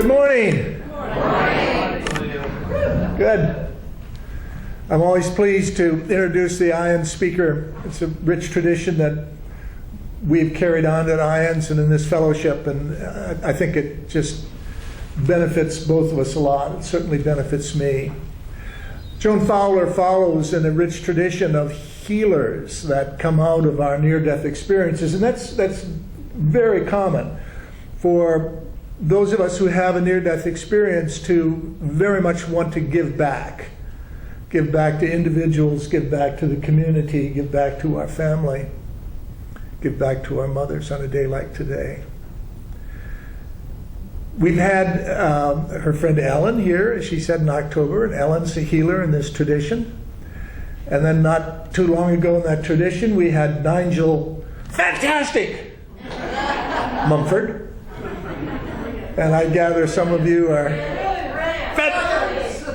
Good morning. Good morning. Good. I'm always pleased to introduce the IONS speaker. It's a rich tradition that we've carried on at IONS and in this fellowship, and I think it just benefits both of us a lot. It certainly benefits me. Joan Fowler follows in a rich tradition of healers that come out of our near-death experiences, and that's very common for those of us who have a near-death experience to very much want to give back. Give back to individuals, give back to the community, give back to our family, give back to our mothers on a day like today. We've had her friend Ellen here, as she said, in October, and Ellen's a healer in this tradition. And then not too long ago in that tradition, we had Nigel, fantastic, Mumford. And I gather some of you are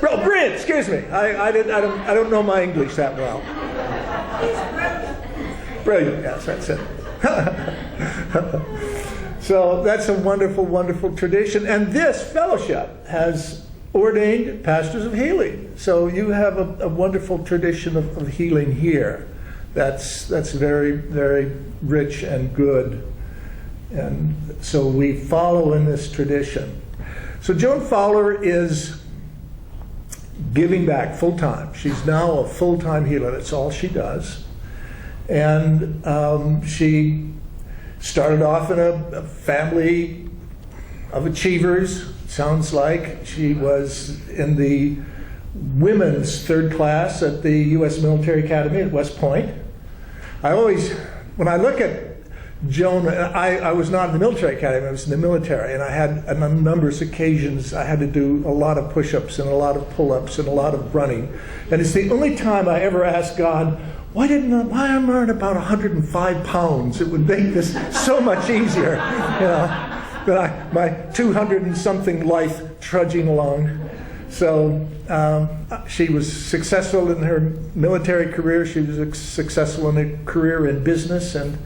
brilliant. Excuse me. I don't know my English that well. Brilliant. Yes, that's it. So that's a wonderful, wonderful tradition. And this fellowship has ordained pastors of healing. So you have a wonderful tradition of healing here. That's very, very rich and good. And so we follow in this tradition. So Joan Fowler is giving back full-time. She's now a full-time healer. That's all she does. And she started off in a family of achievers. Sounds like she was in the women's third class at the U.S. Military Academy at West Point. When I look at Joan, I was not in the military academy, I was in the military, and I had on numerous occasions I had to do a lot of push-ups and a lot of pull-ups and a lot of running. And it's the only time I ever asked God, why am I not about 105 pounds? It would make this so much easier, than my 200 and something life trudging along. So she was successful in her military career. She was successful in her career in business, and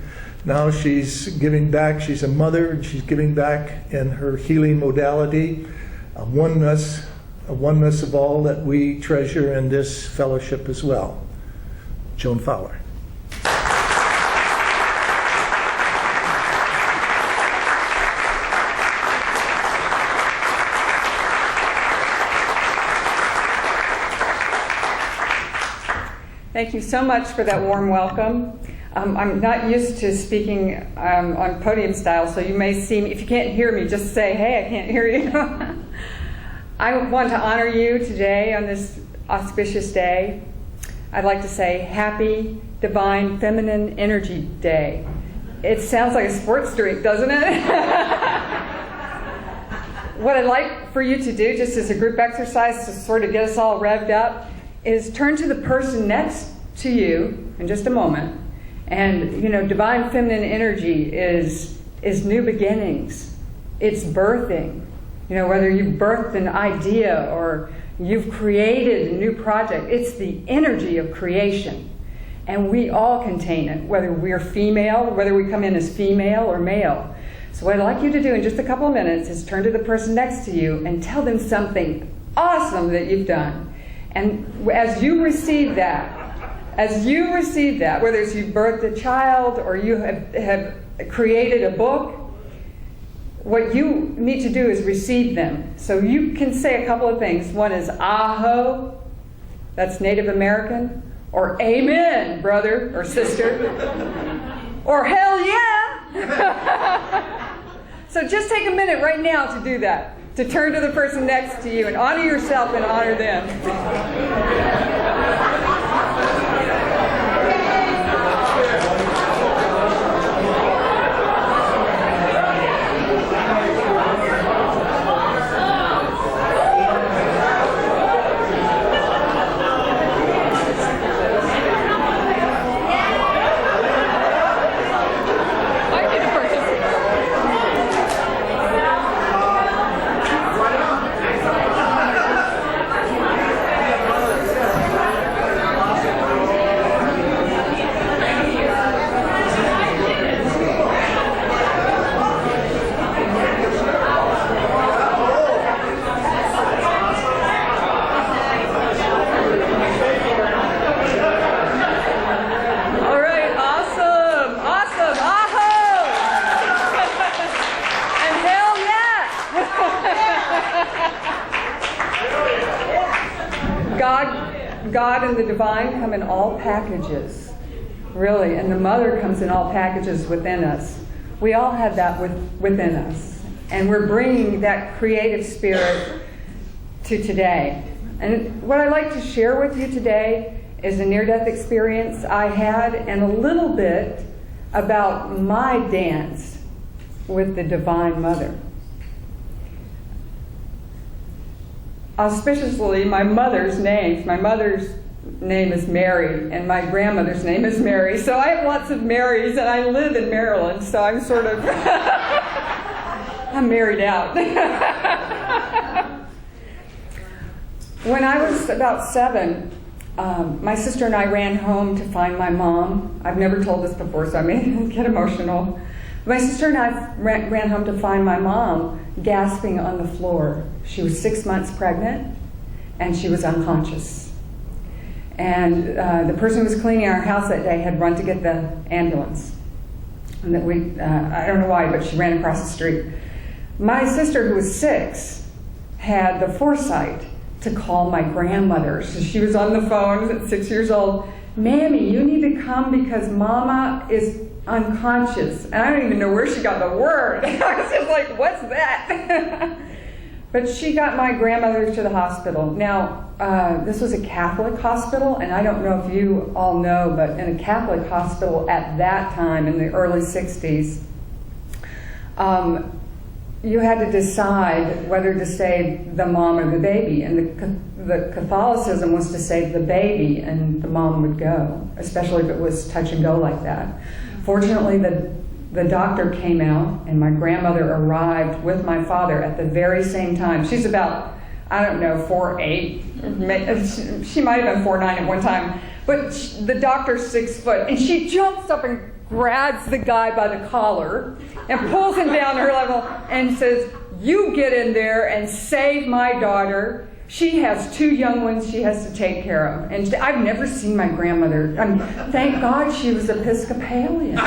now she's giving back. She's a mother, and she's giving back in her healing modality, a oneness of all that we treasure in this fellowship as well. Joan Fowler. Thank you so much for that warm welcome. I'm not used to speaking on podium style, so you may see me. If you can't hear me, just say, hey, I can't hear you. I want to honor you today on this auspicious day. I'd like to say Happy Divine Feminine Energy Day. It sounds like a sports drink, doesn't it? What I'd like for you to do, just as a group exercise to sort of get us all revved up, is turn to the person next to you in just a moment. And, divine feminine energy is new beginnings. It's birthing. Whether you've birthed an idea or you've created a new project, it's the energy of creation. And we all contain it, whether we're female, whether we come in as female or male. So what I'd like you to do in just a couple of minutes is turn to the person next to you and tell them something awesome that you've done. And as you receive that, whether it's you've birthed a child or you have created a book, what you need to do is receive them. So you can say a couple of things. One is aho, that's Native American, or amen, brother or sister, or hell yeah. So just take a minute right now to do that, to turn to the person next to you and honor yourself and honor them. God and the divine come in all packages, really, and the mother comes in all packages within us. We all have that within us, and we're bringing that creative spirit to today. And what I'd like to share with you today is a near-death experience I had, and a little bit about my dance with the Divine Mother. Auspiciously, my mother's name is Mary, and my grandmother's name is Mary. So I have lots of Marys, and I live in Maryland, so I'm sort of, I'm married out. When I was about 7, my sister and I ran home to find my mom. I've never told this before, so I may get emotional. My sister and I ran home to find my mom gasping on the floor. She was 6 months pregnant, and she was unconscious. And the person who was cleaning our house that day had run to get the ambulance. And that I don't know why, but she ran across the street. My sister, who was 6, had the foresight to call my grandmother. So she was on the phone at 6 years old. Mammy, you need to come because Mama is unconscious. And I don't even know where she got the word. I was just like, what's that? But she got my grandmother to the hospital. Now, this was a Catholic hospital, and I don't know if you all know, but in a Catholic hospital at that time, in the early 60s, you had to decide whether to save the mom or the baby. And the Catholicism was to save the baby, and the mom would go, especially if it was touch and go like that. Fortunately, the doctor came out, and my grandmother arrived with my father at the very same time. She's about, I don't know, 4'8". She might have been 4'9" at one time. But the doctor's 6 foot, and she jumps up and grabs the guy by the collar and pulls him down to her level and says, "You get in there and save my daughter. She has 2 young ones she has to take care of." And I've never seen my grandmother. Thank God she was Episcopalian.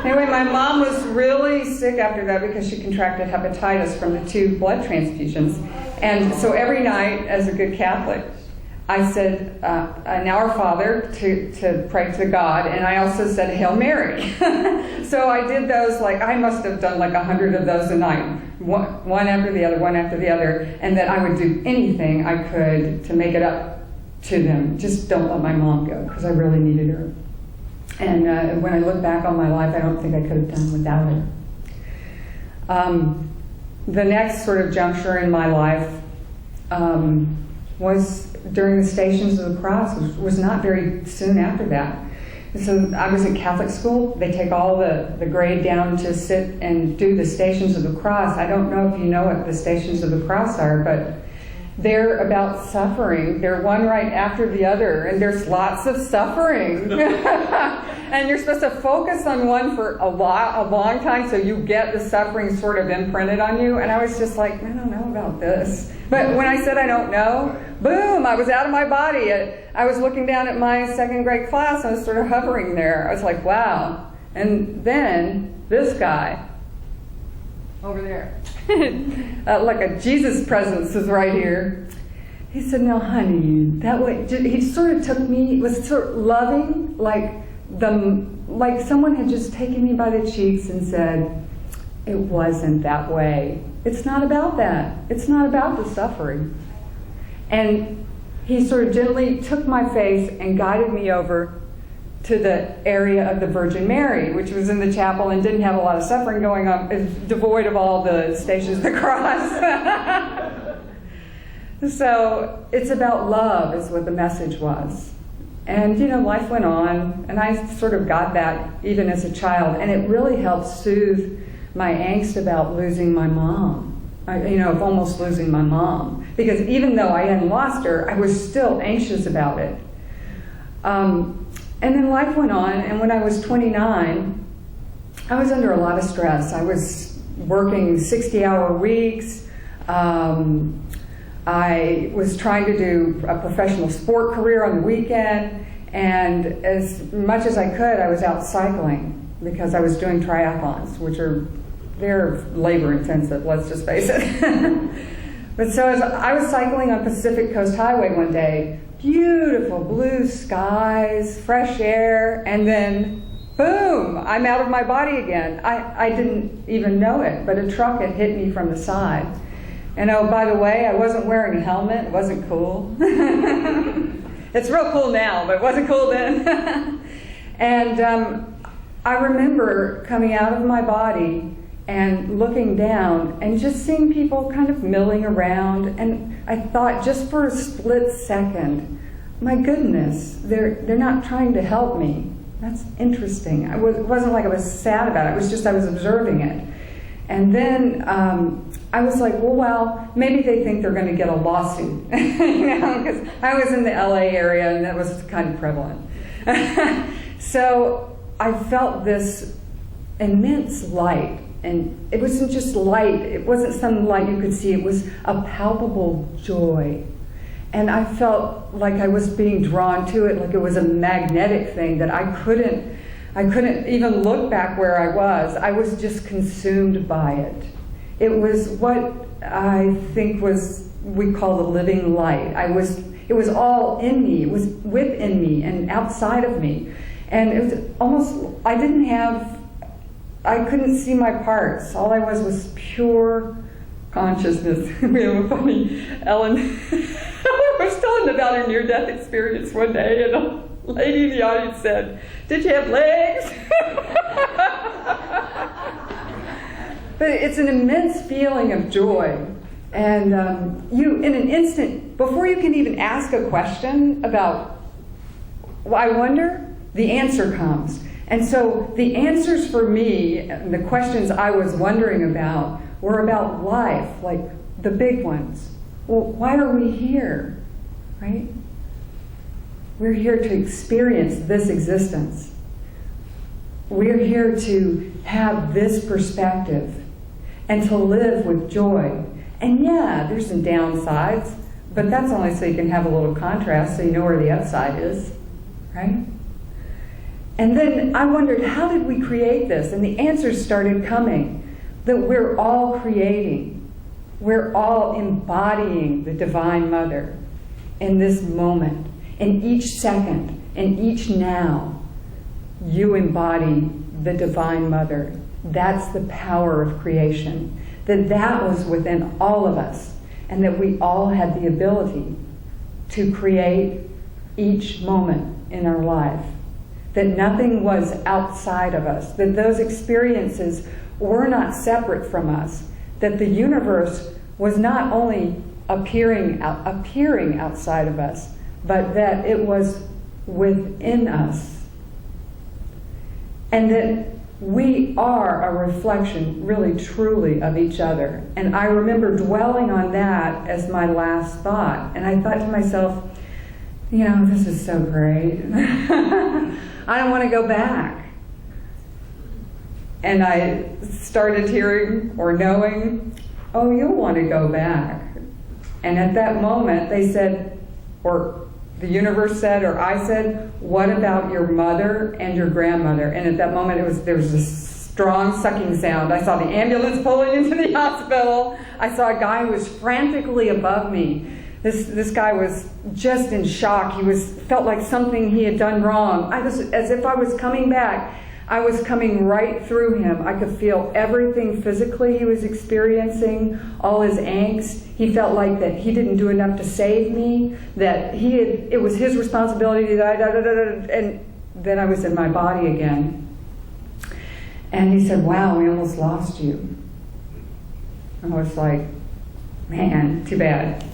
Anyway, my mom was really sick after that because she contracted hepatitis from the 2 blood transfusions. And so every night, as a good Catholic, I said an Our Father to pray to God, and I also said Hail Mary. So I did those, like, I must have done like 100 of those a night, one after the other, one after the other, and that I would do anything I could to make it up to them. Just don't let my mom go, because I really needed her. And when I look back on my life, I don't think I could have done without her. The next sort of juncture in my life was during the Stations of the Cross, which was not very soon after that. And so I was in Catholic school. They take all the grade down to sit and do the Stations of the Cross. I don't know if you know what the Stations of the Cross are, but they're about suffering. They're one right after the other, and there's lots of suffering. And you're supposed to focus on one for a long time, so you get the suffering sort of imprinted on you. And I was just like, I don't know about this. But when I said I don't know, boom, I was out of my body. I was looking down at my 2nd grade class, and I was sort of hovering there. I was like, wow. And then this guy over there, like a Jesus presence is right here. He said, "No, honey, that way." He sort of took me, was sort of loving, like someone had just taken me by the cheeks and said, "It wasn't that way. It's not about that. It's not about the suffering." And he sort of gently took my face and guided me over to the area of the Virgin Mary, which was in the chapel and didn't have a lot of suffering going on, devoid of all the Stations of the Cross. So it's about love is what the message was. And, life went on, and I sort of got that even as a child, and it really helped soothe my angst about losing my mom, of almost losing my mom. Because even though I hadn't lost her, I was still anxious about it. And then life went on, and when I was 29, I was under a lot of stress. I was working 60-hour weeks. I was trying to do a professional sport career on the weekend, and as much as I could, I was out cycling because I was doing triathlons, which are they're labor intensive, let's just face it. But so as I was cycling on Pacific Coast Highway one day, beautiful blue skies, fresh air, and then boom, I'm out of my body again. I didn't even know it, but a truck had hit me from the side. And oh, by the way, I wasn't wearing a helmet. It wasn't cool. It's real cool now, but it wasn't cool then. And I remember coming out of my body and looking down and just seeing people kind of milling around. And I thought just for a split second, my goodness, they're not trying to help me. That's interesting. It wasn't like I was sad about it. It was just I was observing it. And then I was like, well, maybe they think they're going to get a lawsuit. Because I was in the LA area and that was kind of prevalent. So I felt this immense light. And it wasn't just light. It wasn't some light you could see. It was a palpable joy. And I felt like I was being drawn to it, like it was a magnetic thing that I couldn't even look back where I was. I was just consumed by it. It was what I think we call the living light. It was all in me. It was within me and outside of me. And it was almost, I couldn't see my parts. All I was pure consciousness. We have a funny, Ellen was telling about her near-death experience one day, and a lady in the audience said, "Did you have legs?" But it's an immense feeling of joy. And you, in an instant, before you can even ask a question about, I wonder, the answer comes. And so the answers for me, the questions I was wondering about, were about life, like the big ones. Well, why are we here, right? We're here to experience this existence. We're here to have this perspective and to live with joy. And yeah, there's some downsides, but that's only so you can have a little contrast so you know where the upside is, right? And then I wondered, how did we create this? And the answers started coming, that we're all creating. We're all embodying the Divine Mother in this moment, in each second, in each now. You embody the Divine Mother. That's the power of creation. That was within all of us, and that we all had the ability to create each moment in our life. That nothing was outside of us, that those experiences were not separate from us, that the universe was not only appearing outside of us, but that it was within us. And that we are a reflection, really, truly, of each other. And I remember dwelling on that as my last thought. And I thought to myself, this is so great. I don't want to go back. And I started hearing or knowing, oh, you'll want to go back. And at that moment, they said, or the universe said, or I said, what about your mother and your grandmother? And at that moment, there was a strong sucking sound. I saw the ambulance pulling into the hospital. I saw a guy who was frantically above me. This guy was just in shock. Felt like something he had done wrong. I was, as if I was coming back, I was coming right through him. I could feel everything physically he was experiencing, all his angst. He felt like that he didn't do enough to save me, that it was his responsibility to die, and then I was in my body again. And he said, wow, we almost lost you. I was like, man, too bad.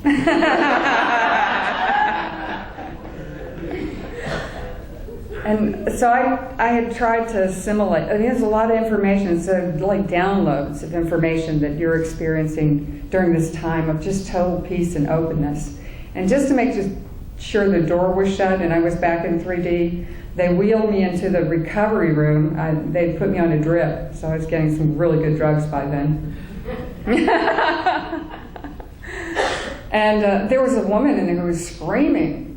And so I had tried to assimilate. There's a lot of information, so like downloads of information that you're experiencing during this time of just total peace and openness. And just to make sure the door was shut and I was back in 3D, they wheeled me into the recovery room. They'd put me on a drip, so I was getting some really good drugs by then. And there was a woman in there who was screaming.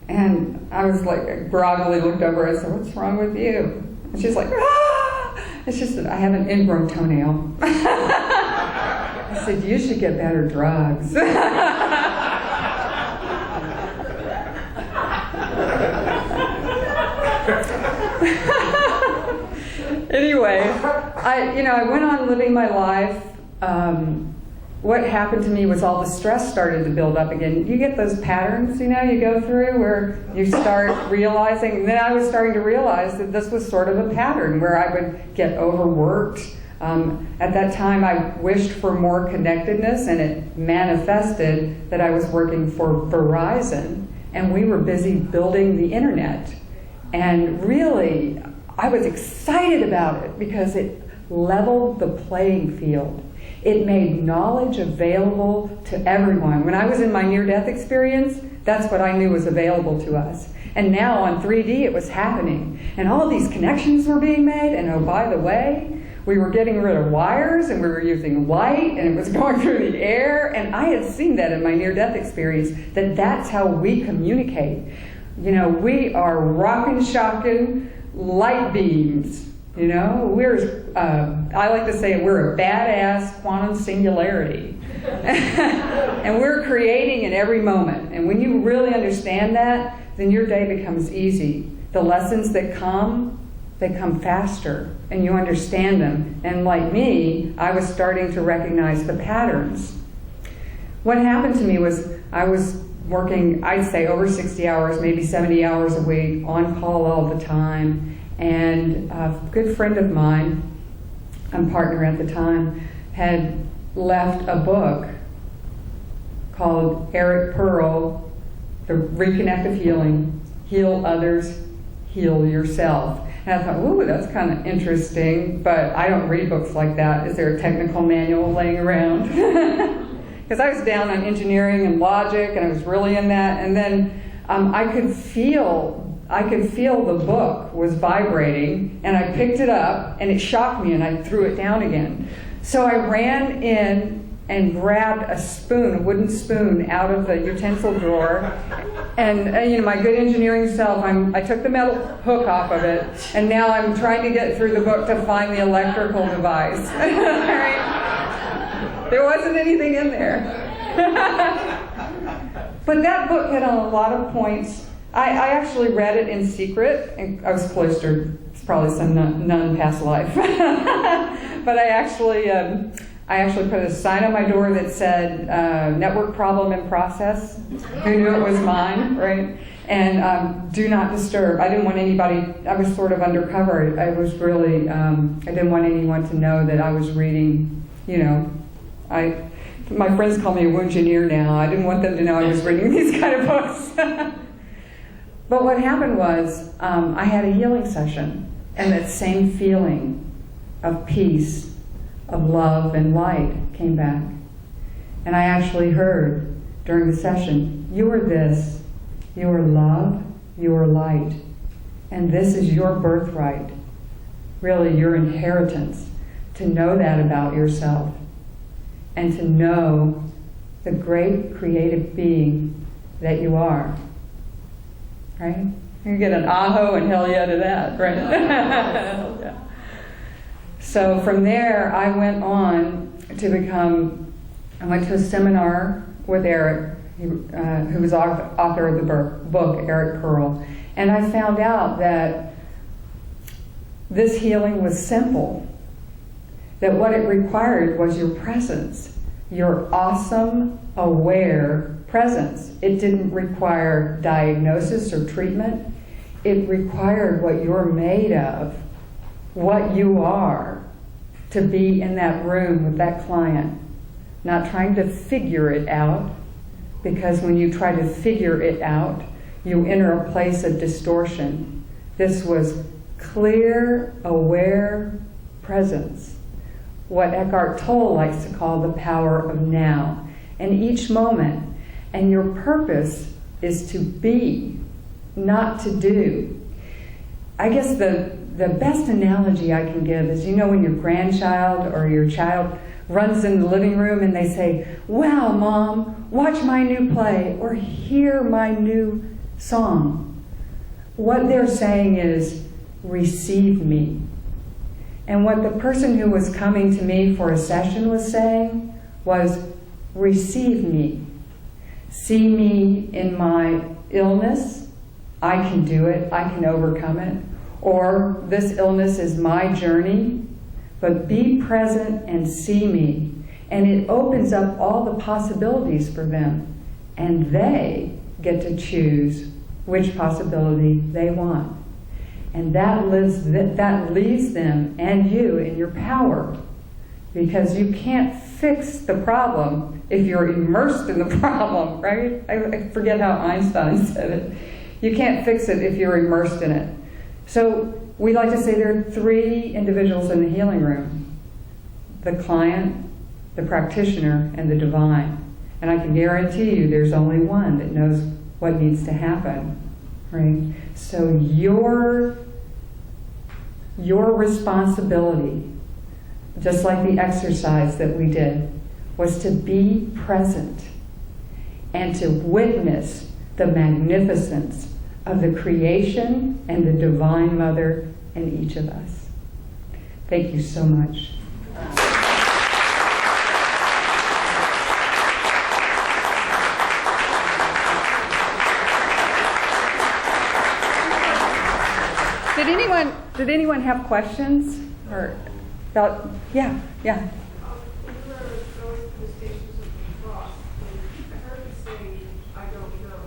And I was like, groggily looked over. I said, what's wrong with you? And she's like, ah! It's just that I have an ingrown toenail. I said, you should get better drugs. Anyway, I went on living my life. What happened to me was all the stress started to build up again. You get those patterns, you go through where you start realizing, and then I was starting to realize that this was sort of a pattern where I would get overworked. At that time, I wished for more connectedness, and it manifested that I was working for Verizon, and we were busy building the internet. And really, I was excited about it because it leveled the playing field. It made knowledge available to everyone. When I was in my near-death experience, that's what I knew was available to us. And now on 3D, it was happening. And all these connections were being made. And oh, by the way, we were getting rid of wires, and we were using light, and it was going through the air. And I had seen that in my near-death experience, that that's how we communicate. We are rockin' shockin' light beams. I like to say we're a badass quantum singularity. And we're creating in every moment. And when you really understand that, then your day becomes easy. The lessons that come, they come faster, and you understand them. And like me, I was starting to recognize the patterns. What happened to me was I was working, I'd say, over 60 hours, maybe 70 hours a week, on call all the time. And a good friend of mine, a partner at the time, had left a book called Eric Pearl, The Reconnect of Healing, Heal Others, Heal Yourself. And I thought, ooh, that's kind of interesting, but I don't read books like that. Is there a technical manual laying around? Because I was down on engineering and logic, and I was really in that. And then I could feel the book was vibrating, and I picked it up, and it shocked me, and I threw it down again. So I ran in and grabbed a wooden spoon out of the utensil drawer, and my good engineering self, I took the metal hook off of it, and now I'm trying to get through the book to find the electrical device. Right? There wasn't anything in there. But that book hit on a lot of points. I actually read it in secret, and I was cloistered. It's probably some nun past life. But I actually put a sign on my door that said, network problem in process. Who knew it was mine, right? And do not disturb. I didn't want anybody, I was sort of undercover. I was really, I didn't want anyone to know that I was reading, my friends call me a woungineer now. I didn't want them to know I was reading these kind of books. But what happened was, I had a healing session, and that same feeling of peace, of love and light came back. And I actually heard during the session, you are this, you are love, you are light, and this is your birthright, really your inheritance, to know that about yourself, and to know the great creative being that you are. Right? You get an aho and hell yeah to that, right? Yeah. So from there, I went on to I went to a seminar with Eric, who was author of the book, Eric Pearl. And I found out that this healing was simple, that what it required was your presence, your awesome, aware presence. It didn't require diagnosis or treatment. It required what you're made of, what you are, to be in that room with that client. Not trying to figure it out, because when you try to figure it out, you enter a place of distortion. This was clear, aware presence. What Eckhart Tolle likes to call the power of now. And each moment. And your purpose is to be, not to do. I guess the best analogy I can give is, when your grandchild or your child runs in the living room and they say, wow, Mom, watch my new play or hear my new song. What they're saying is, receive me. And what the person who was coming to me for a session was saying was, receive me. See me in my illness. I can do it. I can overcome it. Or this illness is my journey, but be present and see me. And it opens up all the possibilities for them. And they get to choose which possibility they want. And that leaves them and you in your power. Because you can't fix the problem if you're immersed in the problem, right? I forget how Einstein said it. You can't fix it if you're immersed in it. So we like to say there are three individuals in the healing room: the client, the practitioner, and the divine. And I can guarantee you there's only one that knows what needs to happen, right? So your responsibility, just like the exercise that we did, was to be present and to witness the magnificence of the creation and the Divine Mother in each of us. Thank you so much. Did anyone have questions or about? Yeah. When you were going through the stations of the cross, and I heard you say, I don't know.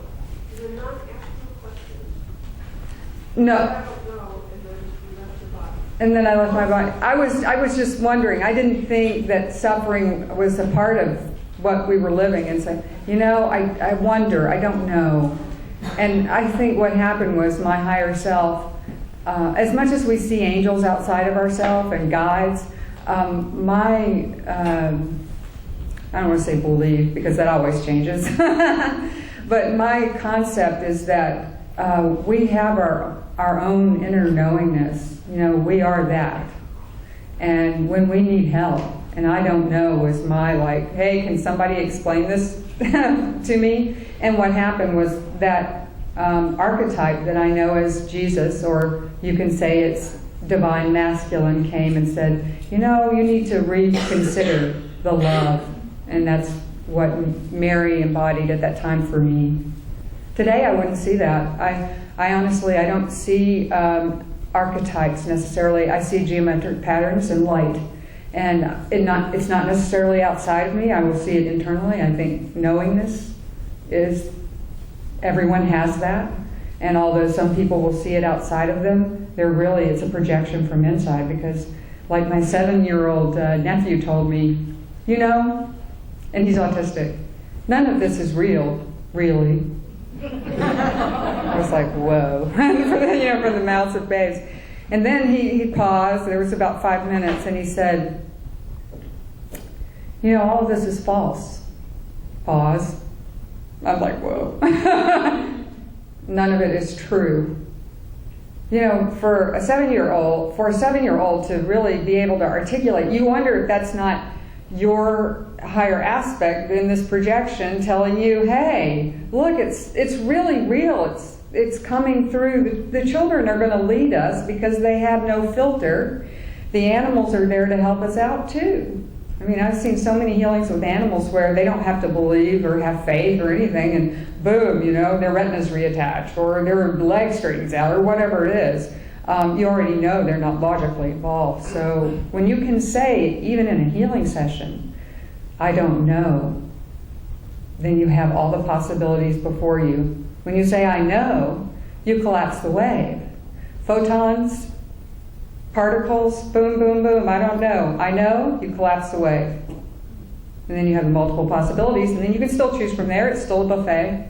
Did it not ask you a question? No. I don't know, and then you left your body. And then I left my body. I was just wondering. I didn't think that suffering was a part of what we were living, and say, I wonder. I don't know. And I think what happened was my higher self. As much as we see angels outside of ourselves and guides, I don't want to say believe because that always changes, but my concept is that we have our own inner knowingness. We are that. And when we need help, and I don't know, was my hey, can somebody explain this to me? And what happened was that archetype that I know as Jesus, or you can say it's divine masculine, came and said, you need to reconsider the love. And that's what Mary embodied at that time for me. Today I wouldn't see that. I honestly, I don't see archetypes necessarily. I see geometric patterns and light. And it's not necessarily outside of me. I will see it internally. I think knowingness is, everyone has that. And although some people will see it outside of them, it's a projection from inside. Because like my 7-year-old nephew told me, and he's autistic, none of this is real, really. I was like, whoa, from the mouths of babes. And then he paused, there was about 5 minutes, and he said, all of this is false. Pause. I'm like, whoa. None of it is true. For a 7-year-old to really be able to articulate, you wonder if that's not your higher aspect in this projection telling you, hey, look, it's really real. It's coming through. The children are going to lead us because they have no filter. The animals are there to help us out too. I've seen so many healings with animals where they don't have to believe or have faith or anything, and boom, their retina's reattached or their leg straightens out or whatever it is. You already know they're not logically involved. So when you can say, even in a healing session, I don't know, then you have all the possibilities before you. When you say, I know, you collapse the wave. Photons, particles, boom, boom, boom, I don't know. I know, you collapse the wave. And then you have multiple possibilities, and then you can still choose from there. It's still a buffet.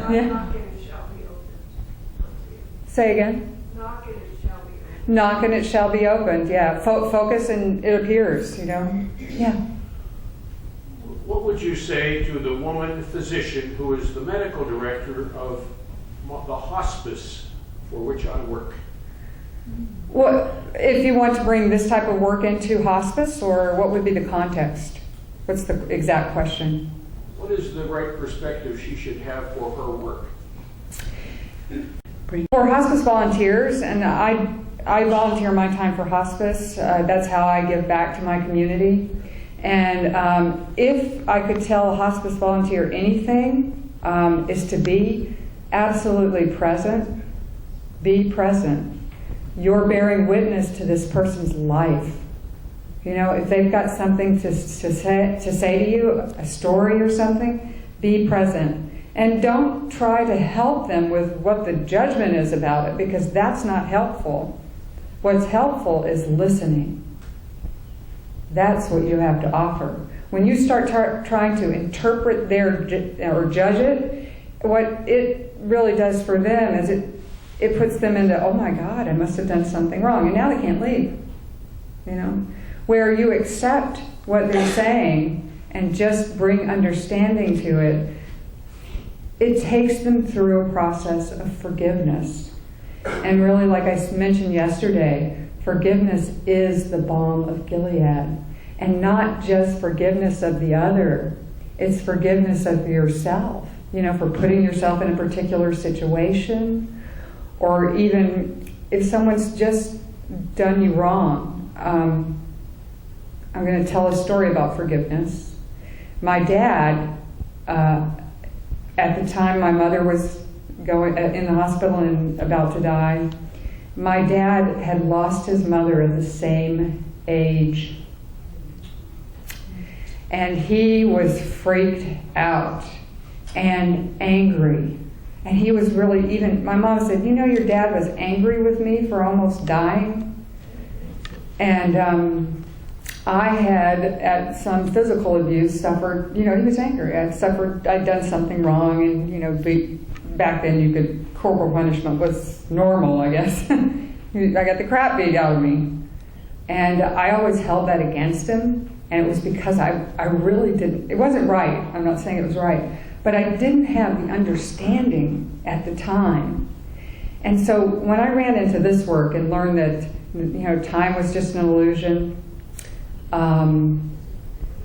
Yeah. Knock and it shall be opened. Say again. Knock and it shall be opened. Knock and it shall be opened, yeah. Focus and it appears, Yeah. What would you say to the woman physician who is the medical director of the hospice for which I work? Well, if you want to bring this type of work into hospice, or what would be the context? What's the exact question? What is the right perspective she should have for her work? For hospice volunteers, and I I volunteer my time for hospice. That's how I give back to my community. And if I could tell a hospice volunteer anything, is to be absolutely present. Be present. You're bearing witness to this person's life. You know, if they've got something to say to you, a story or something, be present. And don't try to help them with what the judgment is about it, because that's not helpful. What's helpful is listening. That's what you have to offer. When you start trying to interpret or judge it, what it really does for them is it puts them into, oh my God, I must have done something wrong, and now they can't leave. You know, where you accept what they're saying and just bring understanding to it, it takes them through a process of forgiveness. And really, like I mentioned yesterday, forgiveness is the balm of Gilead. And not just forgiveness of the other, it's forgiveness of yourself. You know, for putting yourself in a particular situation, or even if someone's just done you wrong. I'm going to tell a story about forgiveness. My dad, at the time my mother was in the hospital and about to die, my dad had lost his mother at the same age. And he was freaked out and angry. And he was really my mom said, you know, your dad was angry with me for almost dying. And I had, at some physical abuse, suffered, you know, he was angry. I'd done something wrong, and, you know, back then corporal punishment was normal, I guess. I got the crap beat out of me. And I always held that against him, and it was because I really didn't, it wasn't right, I'm not saying it was right, but I didn't have the understanding at the time. And so when I ran into this work and learned that, you know, time was just an illusion,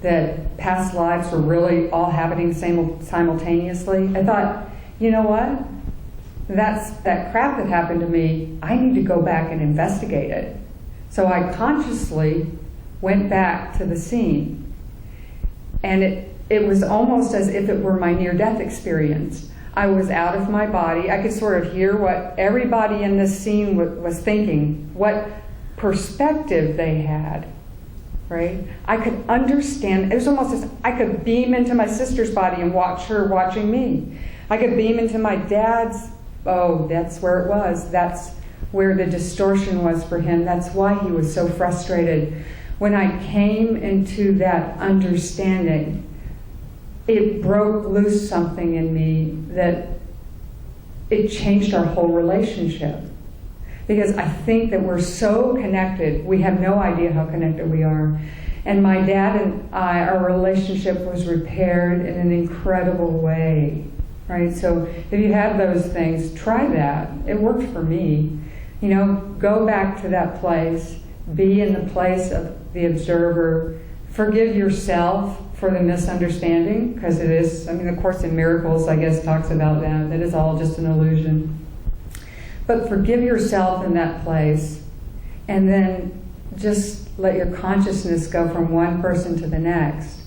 that past lives were really all happening simultaneously, I thought, you know what? That crap that happened to me, I need to go back and investigate it. So I consciously went back to the scene. And it was almost as if it were my near-death experience. I was out of my body. I could sort of hear what everybody in this scene was thinking, what perspective they had, right? I could understand. It was almost as I could beam into my sister's body and watch her watching me. I could beam into my dad's. Oh, that's where it was. That's where the distortion was for him. That's why he was so frustrated. When I came into that understanding, it broke loose something in me that it changed our whole relationship. Because I think that we're so connected, we have no idea how connected we are. And my dad and I, our relationship was repaired in an incredible way, right? So if you have those things, try that. It worked for me. You know, go back to that place, be in the place of the observer, forgive yourself for the misunderstanding, because it is, I mean, the Course in Miracles, I guess, talks about that it is all just an illusion. But forgive yourself in that place, and then just let your consciousness go from one person to the next.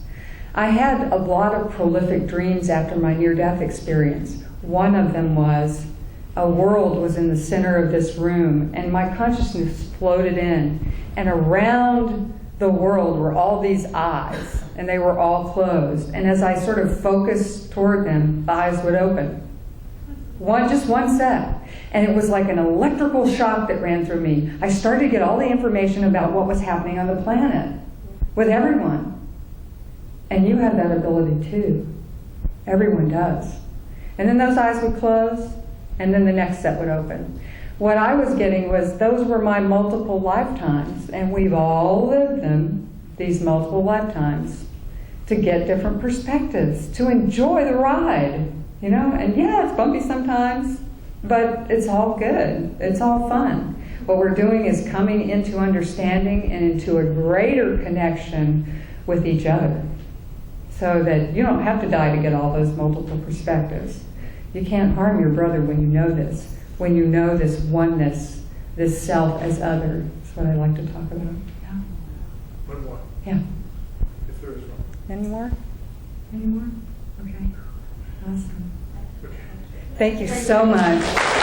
I had a lot of prolific dreams after my near-death experience. One of them was a world was in the center of this room, and my consciousness floated in, and around the world were all these eyes, and they were all closed. And as I sort of focused toward them, the eyes would open. Just one set. And it was like an electrical shock that ran through me. I started to get all the information about what was happening on the planet with everyone. And you have that ability too. Everyone does. And then those eyes would close, and then the next set would open. What I was getting was those were my multiple lifetimes, and we've all lived them, these multiple lifetimes, to get different perspectives, to enjoy the ride, you know? And yeah, it's bumpy sometimes, but it's all good. It's all fun. What we're doing is coming into understanding and into a greater connection with each other, so that you don't have to die to get all those multiple perspectives. You can't harm your brother when you know this. When you know this oneness this self as other. That's what I like to talk about. Yeah. One more, Yeah. if there is one. Any more? Any more? Okay. Awesome. Okay. Thank you so much.